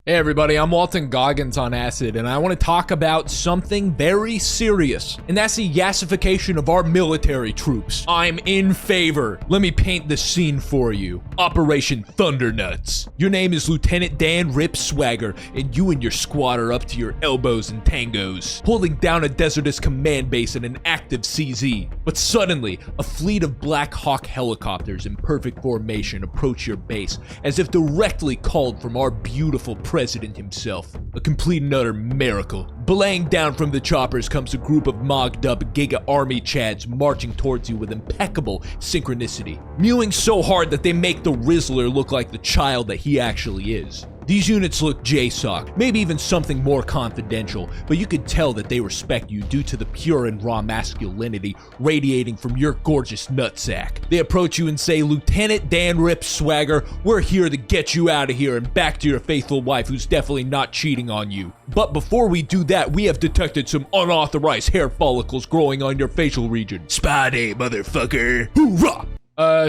Hey everybody, I'm Walton Goggins on acid, and I want to talk about something very serious, and that's the yassification of our military troops. I'm in favor. Let me paint the scene for you. Operation Thundernuts. Your name is Lieutenant Dan Rip Swagger, and you and your squad are up to your elbows in tangos, holding down a desertous command base in an active CZ. But suddenly, a fleet of Black Hawk helicopters in perfect formation approach your base, as if directly called from our beautiful president himself. A complete and utter miracle. Belaying down from the choppers comes a group of mogged up Giga Army Chads marching towards you with impeccable synchronicity, mewing so hard that they make the Rizzler look like the child that he actually is. These units look JSOC, maybe even something more confidential, but you could tell that they respect you due to the pure and raw masculinity radiating from your gorgeous nutsack. They approach you and say, "Lieutenant Dan Rip Swagger, we're here to get you out of here and back to your faithful wife who's definitely not cheating on you. But before we do that, we have detected some unauthorized hair follicles growing on your facial region. Spotty, motherfucker. Hoorah!"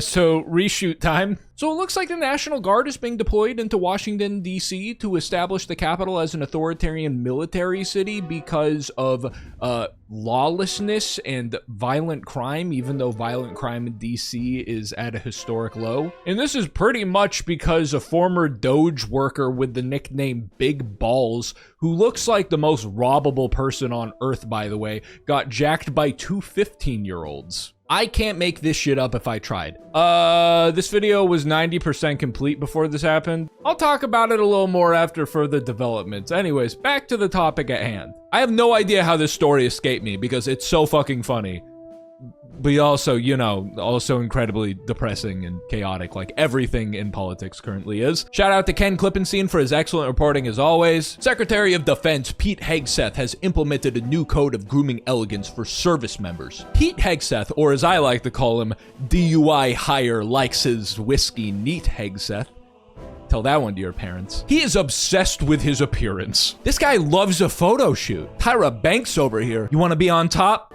So reshoot time. So it looks like the National Guard is being deployed into Washington, D.C. to establish the capital as an authoritarian military city because of lawlessness and violent crime, even though violent crime in D.C. is at a historic low. And this is pretty much because a former Doge worker with the nickname Big Balls, who looks like the most robbable person on Earth, by the way, got jacked by two 15-year-olds. I can't make this shit up if I tried. This video was 90% complete before this happened. I'll talk about it a little more after further developments. Anyways, back to the topic at hand. I have no idea how this story escaped me because it's so fucking funny. But also, you know, also incredibly depressing and chaotic, like everything in politics currently is. Shout out to Ken Klippenstein for his excellent reporting as always. Secretary of Defense Pete Hegseth has implemented a new code of grooming elegance for service members. Pete Hegseth, or as I like to call him, DUI hire likes his whiskey neat Hegseth. Tell that one to your parents. He is obsessed with his appearance. This guy loves a photo shoot. Tyra Banks over here. You want to be on top?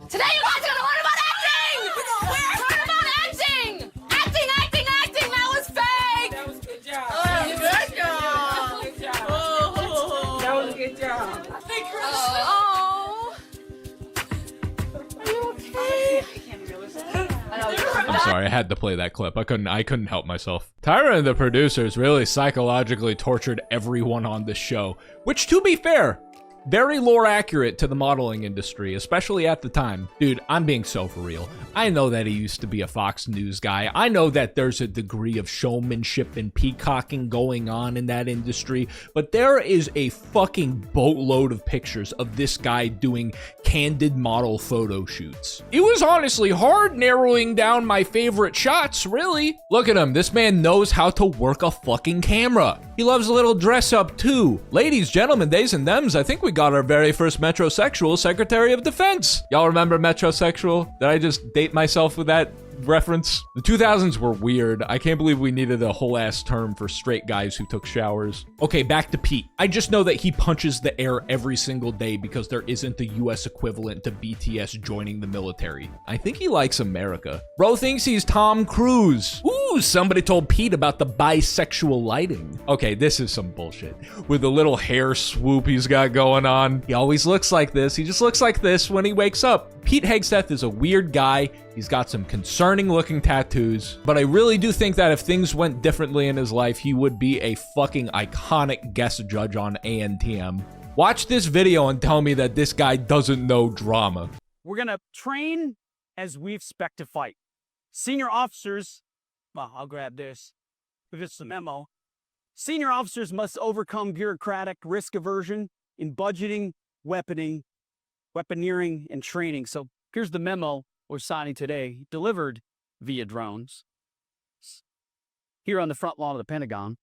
Today you guys are gonna learn about acting! Learn about acting! Acting! That was fake! That was a good job. Good job! Good job. That was a good job. Hey, Chris. Oh. Are you okay? I can't do this. I'm sorry, I had to play that clip. I couldn't help myself. Tyra and the producers really psychologically tortured everyone on this show, which, to be fair, very lore accurate to the modeling industry, especially at the time. Dude, I'm being so for real. I know that he used to be a Fox News guy. I know that there's a degree of showmanship and peacocking going on in that industry, but there is a fucking boatload of pictures of this guy doing candid model photo shoots. It was honestly hard narrowing down my favorite shots, really. Look at him. This man knows how to work a fucking camera. He loves a little dress up too. Ladies, gentlemen, theys and thems, I think we got our very first metrosexual Secretary of Defense. Y'all remember metrosexual? Did I just date myself with that reference? The 2000s were weird. I can't believe we needed a whole ass term for straight guys who took showers. Okay, back to Pete. I just know that he punches the air every single day because there isn't the US equivalent to BTS joining the military. I think he likes America. Bro thinks he's Tom Cruise. Ooh, somebody told Pete about the bisexual lighting. Okay, this is some bullshit. With the little hair swoop he's got going on. He always looks like this. He just looks like this when he wakes up. Pete Hegseth is a weird guy. He's got some concerning looking tattoos, but I really do think that if things went differently in his life, he would be a fucking iconic guest judge on ANTM. Watch this video and tell me that this guy doesn't know drama. We're gonna train as we expect to fight. Senior officers, well, I'll grab this, if it's the memo. Senior officers must overcome bureaucratic risk aversion in budgeting, weaponeering, and training. So here's the memo we're signing today, delivered via drones. Here on the front lawn of the Pentagon.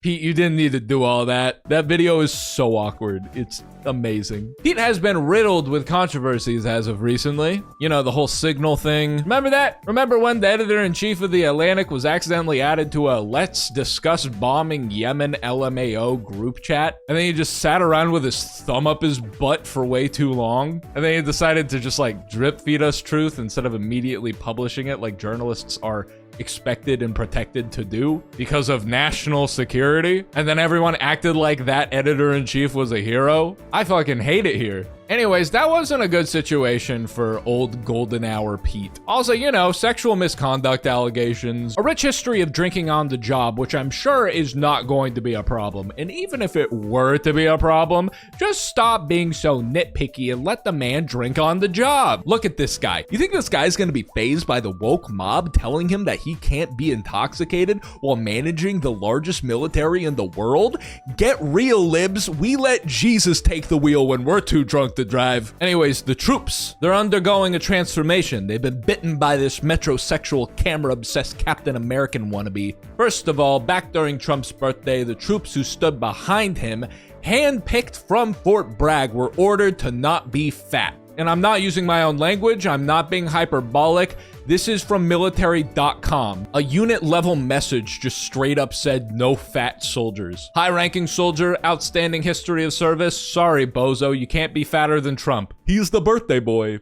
Pete, you didn't need to do all that. That video is so awkward. It's amazing. Pete has been riddled with controversies as of recently. You know, the whole signal thing. Remember that? Remember when the editor-in-chief of The Atlantic was accidentally added to a "Let's Discuss Bombing Yemen" LMAO group chat? And then he just sat around with his thumb up his butt for way too long. And then he decided to just like drip feed us truth instead of immediately publishing it like journalists are expected and protected to do because of national security, and then everyone acted like that editor-in-chief was a hero. I fucking hate it here. Anyways, that wasn't a good situation for old golden hour Pete. Also, you know, sexual misconduct allegations, a rich history of drinking on the job, which I'm sure is not going to be a problem. And even if it were to be a problem, just stop being so nitpicky and let the man drink on the job. Look at this guy. You think this guy's gonna be fazed by the woke mob telling him that he can't be intoxicated while managing the largest military in the world? Get real, libs. We let Jesus take the wheel when we're too drunk to drive. Anyways, the troops, they're undergoing a transformation. They've been bitten by this metrosexual, camera-obsessed Captain American wannabe. First of all, back during Trump's birthday, the troops who stood behind him, handpicked from Fort Bragg, were ordered to not be fat. And I'm not using my own language, I'm not being hyperbolic. This is from military.com. A unit level message just straight up said no fat soldiers. High ranking soldier, outstanding history of service. Sorry, bozo, you can't be fatter than Trump. He's the birthday boy.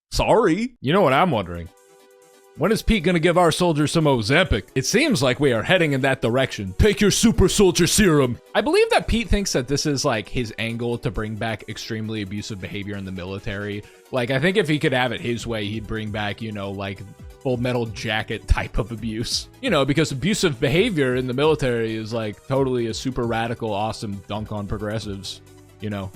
Sorry. You know what I'm wondering? When is Pete gonna give our soldiers some Ozempic? It seems like we are heading in that direction. Take your super soldier serum. I believe that Pete thinks that this is like his angle to bring back extremely abusive behavior in the military. Like, I think if he could have it his way, he'd bring back, you know, like Full Metal Jacket type of abuse. You know, because abusive behavior in the military is like totally a super radical, awesome dunk on progressives, you know,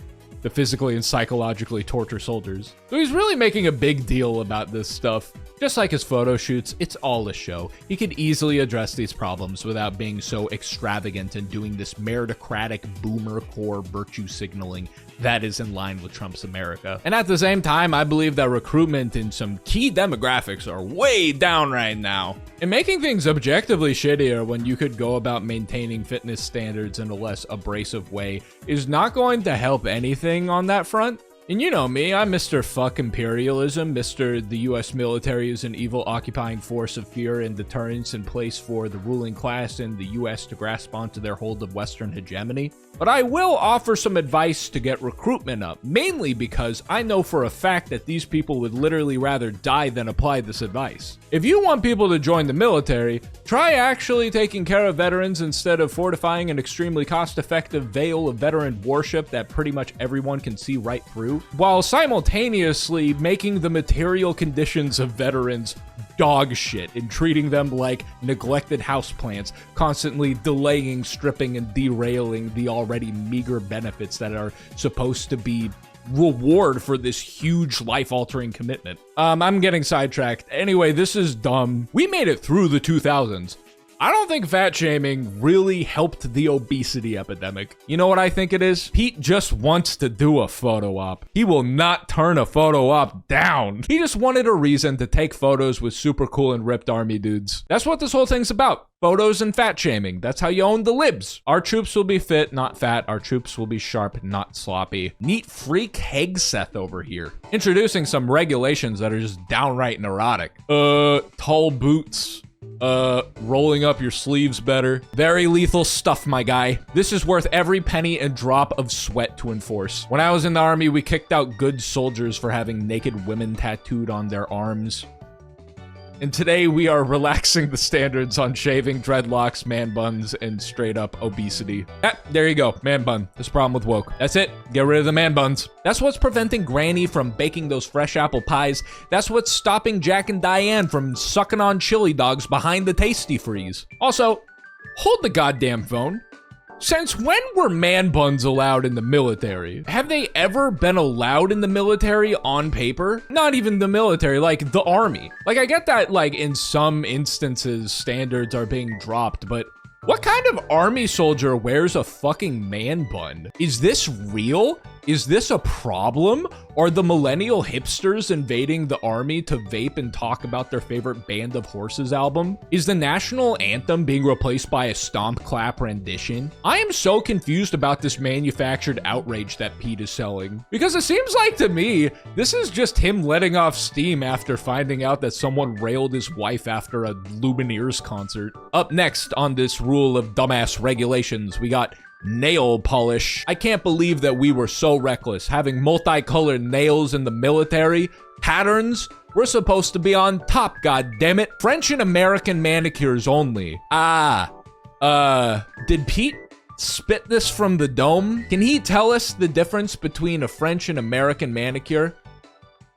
to physically and psychologically torture soldiers. So he's really making a big deal about this stuff. Just like his photo shoots, it's all a show. He could easily address these problems without being so extravagant and doing this meritocratic boomer core virtue signaling that is in line with Trump's America. And at the same time, I believe that recruitment in some key demographics are way down right now. And making things objectively shittier when you could go about maintaining fitness standards in a less abrasive way is not going to help anything on that front. And you know me, I'm Mr. Fuck Imperialism, Mr. The US military is an evil occupying force of fear and deterrence in place for the ruling class in the US to grasp onto their hold of Western hegemony. But I will offer some advice to get recruitment up, mainly because I know for a fact that these people would literally rather die than apply this advice. If you want people to join the military, try actually taking care of veterans instead of fortifying an extremely cost-effective veil of veteran worship that pretty much everyone can see right through, while simultaneously making the material conditions of veterans dog shit and treating them like neglected houseplants, constantly delaying, stripping, and derailing the already meager benefits that are supposed to be reward for this huge life-altering commitment. I'm getting sidetracked. Anyway, this is dumb. We made it through the 2000s. I don't think fat shaming really helped the obesity epidemic. You know what I think it is? Pete just wants to do a photo op. He will not turn a photo op down. He just wanted a reason to take photos with super cool and ripped army dudes. That's what this whole thing's about. Photos and fat shaming. That's how you own the libs. Our troops will be fit, not fat. Our troops will be sharp, not sloppy. Neat freak Hegseth over here. Introducing some regulations that are just downright neurotic. Tall boots. Rolling up your sleeves better. Very lethal stuff, my guy. This is worth every penny and drop of sweat to enforce. When I was in the army, we kicked out good soldiers for having naked women tattooed on their arms. And today we are relaxing the standards on shaving, dreadlocks, man buns, and straight up obesity. There you go, man bun. This problem with woke. That's it, get rid of the man buns. That's what's preventing Granny from baking those fresh apple pies. That's what's stopping Jack and Diane from sucking on chili dogs behind the Tasty Freeze. Also, hold the goddamn phone. Since when were man buns allowed in the military? Have they ever been allowed in the military on paper? Not even the military, like the army. Like, I get that, like, in some instances, standards are being dropped, but what kind of army soldier wears a fucking man bun? Is this real? Is this a problem? Are the millennial hipsters invading the army to vape and talk about their favorite Band of Horses album? Is the national anthem being replaced by a stomp clap rendition? I am so confused about this manufactured outrage that Pete is selling. Because it seems like to me, this is just him letting off steam after finding out that someone railed his wife after a Lumineers concert. Up next on this rule of dumbass regulations, we got nail polish. I can't believe that we were so reckless, having multicolored nails in the military. Patterns? We're supposed to be on top, goddammit. French and American manicures only. Did Pete spit this from the dome? Can he tell us the difference between a French and American manicure?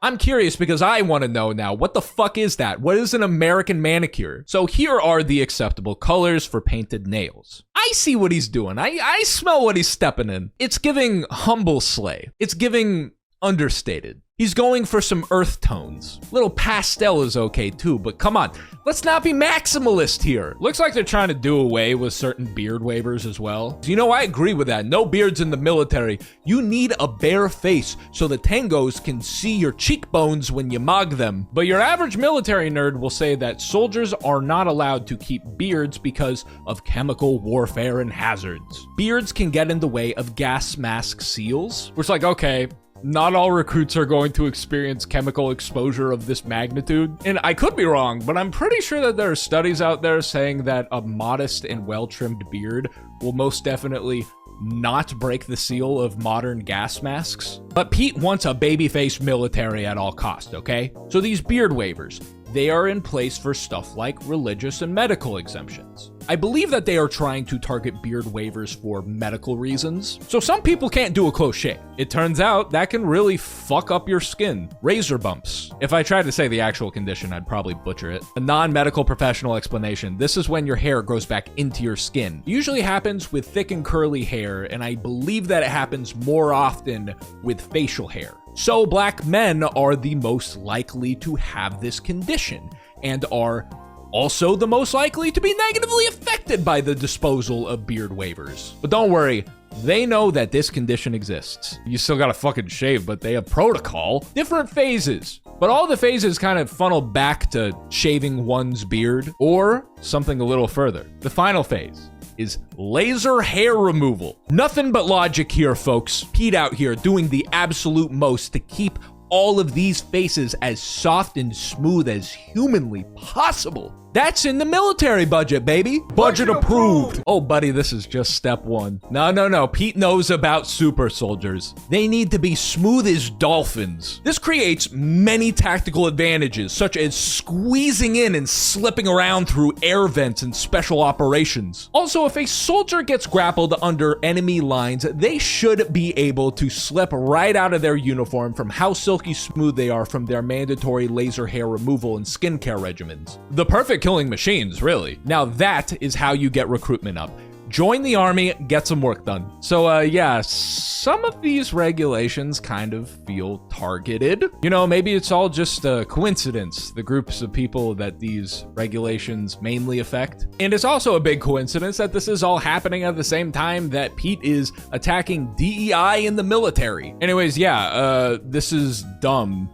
I'm curious because I want to know now. What the fuck is that? What is an American manicure? So here are the acceptable colors for painted nails. I see what he's doing. I smell what he's stepping in. It's giving humble slay. It's giving understated. He's going for some earth tones. Little pastel is okay too, but come on, let's not be maximalist here. Looks like they're trying to do away with certain beard waivers as well. You know, I agree with that. No beards in the military. You need a bare face so the tangos can see your cheekbones when you mug them. But your average military nerd will say that soldiers are not allowed to keep beards because of chemical warfare and hazards. Beards can get in the way of gas mask seals. Which, like, okay, not all recruits are going to experience chemical exposure of this magnitude. And I could be wrong, but I'm pretty sure that there are studies out there saying that a modest and well-trimmed beard will most definitely not break the seal of modern gas masks. But Pete wants a babyface military at all costs, okay? So these beard waivers, they are in place for stuff like religious and medical exemptions. I believe that they are trying to target beard waivers for medical reasons. So some people can't do a close shave. It turns out that can really fuck up your skin. Razor bumps. If I tried to say the actual condition, I'd probably butcher it. A non-medical professional explanation. This is when your hair grows back into your skin. It usually happens with thick and curly hair, and I believe that it happens more often with facial hair. So black men are the most likely to have this condition and are also the most likely to be negatively affected by the disposal of beard waivers. But don't worry, they know that this condition exists. You still gotta fucking shave, but they have protocol. Different phases, but all the phases kind of funnel back to shaving one's beard or something a little further. The final phase is laser hair removal. Nothing but logic here, folks. Pete out here doing the absolute most to keep all of these faces as soft and smooth as humanly possible. That's in the military budget, baby. Budget approved. Oh, buddy, this is just step one. No. Pete knows about super soldiers. They need to be smooth as dolphins. This creates many tactical advantages, such as squeezing in and slipping around through air vents and special operations. Also, if a soldier gets grappled under enemy lines, they should be able to slip right out of their uniform from how silky smooth they are from their mandatory laser hair removal and skincare regimens. The perfect killing machines, really. Now that is how you get recruitment up. Join the army, get some work done. So yeah, some of these regulations kind of feel targeted. You know, maybe it's all just a coincidence, the groups of people that these regulations mainly affect. And it's also a big coincidence that this is all happening at the same time that Pete is attacking DEI in the military. Anyways, yeah, this is dumb.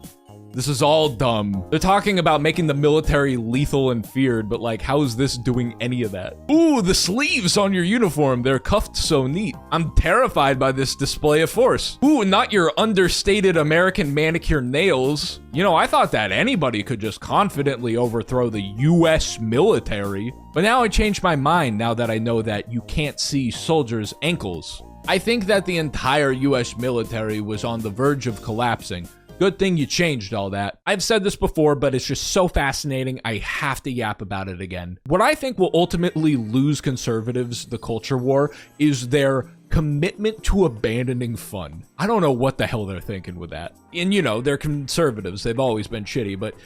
This is all dumb. They're talking about making the military lethal and feared, but like, how is this doing any of that? Ooh, the sleeves on your uniform, they're cuffed so neat. I'm terrified by this display of force. Ooh, not your understated American manicure nails. You know, I thought that anybody could just confidently overthrow the US military, but now I changed my mind now that I know that you can't see soldiers' ankles. I think that the entire US military was on the verge of collapsing. Good thing you changed all that. I've said this before, but it's just so fascinating, I have to yap about it again. What I think will ultimately lose conservatives the culture war is their commitment to abandoning fun. I don't know what the hell they're thinking with that. And you know, they're conservatives, they've always been shitty, but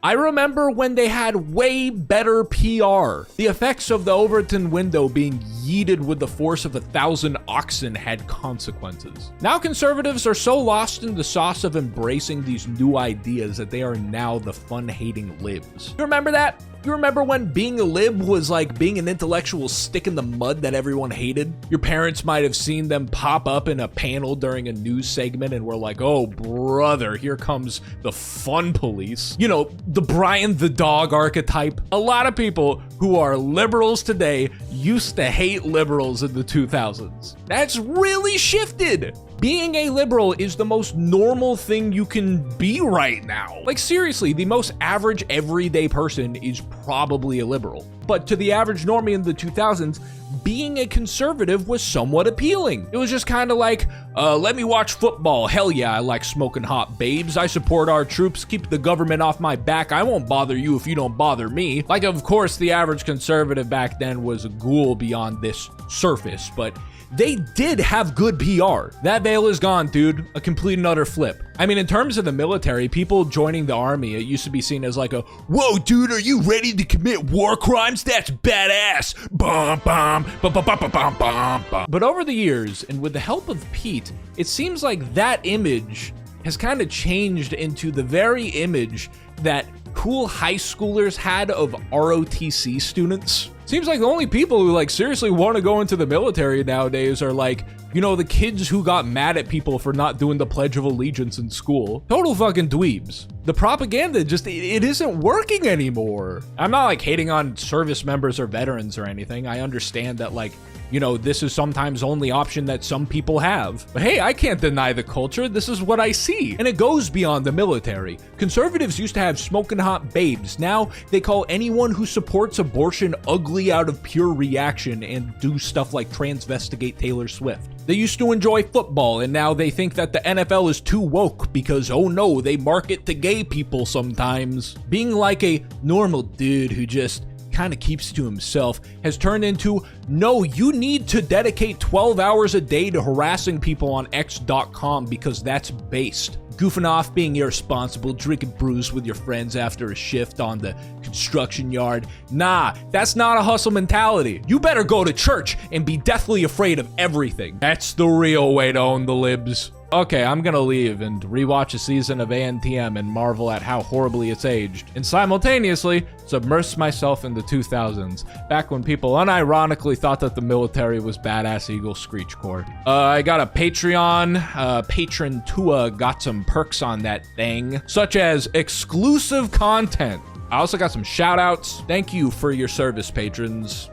I remember when they had way better PR. The effects of the Overton window being yeeted with the force of 1,000 oxen had consequences. Now conservatives are so lost in the sauce of embracing these new ideas that they are now the fun-hating libs. You remember that? You remember when being a lib was like being an intellectual stick in the mud that everyone hated? Your parents might have seen them pop up in a panel during a news segment and were like, oh brother, here comes the fun police. You know, the Brian the dog archetype. A lot of people who are liberals today used to hate liberals in the 2000s. That's really shifted. Being a liberal is the most normal thing you can be right now. Like seriously, the most average everyday person is probably a liberal. But to the average normie in the 2000s, being a conservative was somewhat appealing. It was just kind of like, let me watch football. Hell yeah, I like smoking hot babes. I support our troops. Keep the government off my back. I won't bother you if you don't bother me. Like, of course, the average conservative back then was a ghoul beyond this surface, but they did have good PR. That veil is gone, dude. A complete and utter flip. I mean, in terms of the military, people joining the army, it used to be seen as like a, whoa, dude, are you ready to commit war crimes? That's badass. Bum, bum, bum, bum, bum, bum, bum, bum. But over the years, and with the help of Pete, it seems like that image has kind of changed into the very image that cool high schoolers had of ROTC students. Seems like the only people who like seriously want to go into the military nowadays are like, you know, the kids who got mad at people for not doing the Pledge of Allegiance in school. Total fucking dweebs. The propaganda just, it isn't working anymore. I'm not like hating on service members or veterans or anything. I understand that, like, you know, this is sometimes only option that some people have. But hey, I can't deny the culture. This is what I see. And it goes beyond the military. Conservatives used to have smoking hot babes. Now they call anyone who supports abortion ugly out of pure reaction and do stuff like transvestigate Taylor Swift. They used to enjoy football, and now they think that the NFL is too woke because, oh no, they market to gay people sometimes. Being like a normal dude who just kind of keeps to himself has turned into, no, you need to dedicate 12 hours a day to harassing people on X.com because that's based. Goofing off, being irresponsible, drinking brews with your friends after a shift on the construction yard. Nah, that's not a hustle mentality. You better go to church and be deathly afraid of everything. That's the real way to own the libs. Okay, I'm gonna leave and rewatch a season of ANTM and marvel at how horribly it's aged, and simultaneously submerge myself in the 2000s, back when people unironically thought that the military was badass Eagle Screech Corps. I got a Patreon. Patron Tua got some perks on that thing, such as exclusive content. I also got some shout outs. Thank you for your service, patrons.